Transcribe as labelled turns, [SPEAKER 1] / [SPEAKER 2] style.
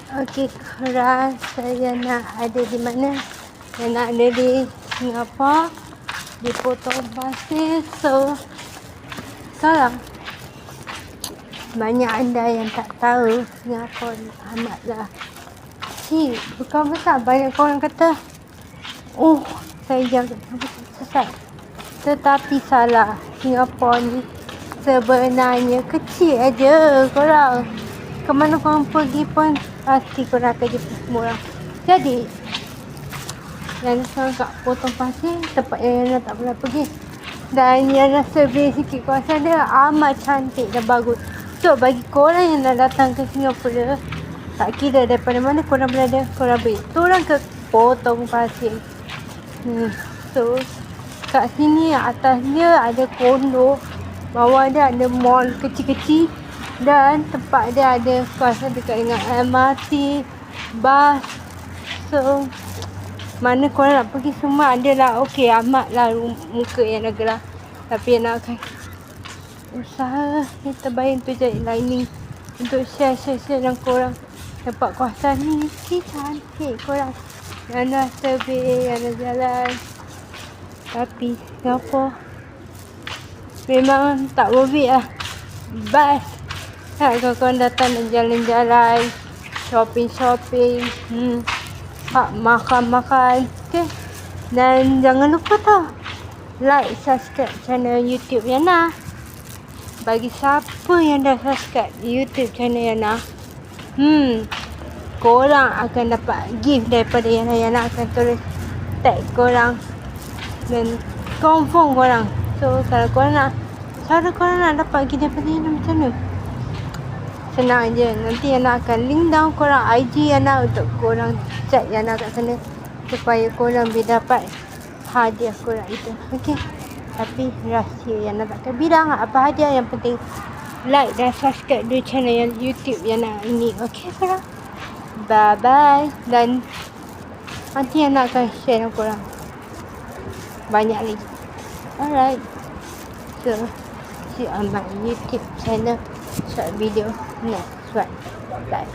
[SPEAKER 1] Okey, Kura, saya nak ada di mana? Saya nak ada di Singapura, di Potong Pasir. So, sekarang banyak anda yang tak tahu Singapura ni amatlah kecil, bukan besar. Banyak orang kata, oh, saya jangan sesat. Tetapi salah. Singapura ni sebenarnya kecil aja. Korang kemana korang pergi pun pasti korang akan jumpa semua orang. Jadi yang sekarang kat Potong Pasir, tempat yang Yana tak pernah pergi, dan Yana survey sikit kawasan dia, amat cantik dan bagus. So bagi korang yang nak datang ke Singapura, tak kira daripada mana korang berada, korang boleh turun ke Potong Pasir. So kat sini atas dia ada kondo, bawah dia ada mall kecil-kecil, dan tempat dia ada kawasan dekat dengan MRT, bas. So mana korang nak pergi semua adalah okey, amatlah muka yang nak gerak. Tapi yang nak akan usaha yang terbaik untuk jadi lining, untuk share dengan korang tempat kawasan ni. Cantik korang. Yana survey, Yana jalan. Tapi Singapura memang tak worth it lah. Bas kalau korang datang dan jalan-jalan, shopping, makan. Okay. Dan jangan lupa tau, like, subscribe channel YouTube Yana. Bagi siapa yang dah subscribe YouTube channel Yana, korang akan dapat gift daripada Yana. Yana akan tulis tag korang dan confirm korang. So kalau korang nak, cara korang nak dapat gift daripada Yana macam mana? Senang je. Nanti Yana akan link down korang IG Yana untuk korang chat Yana kat sana, supaya korang boleh dapat hadiah korang itu. Okey. Tapi rahsia Yana takkan bilang apa hadiah. Yang penting like dan subscribe dulu channel yang YouTube Yana ini. Okey korang. Bye bye. Dan nanti Yana akan share dengan korang banyak lagi. Alright. So see you on my YouTube channel short video next one. Bye.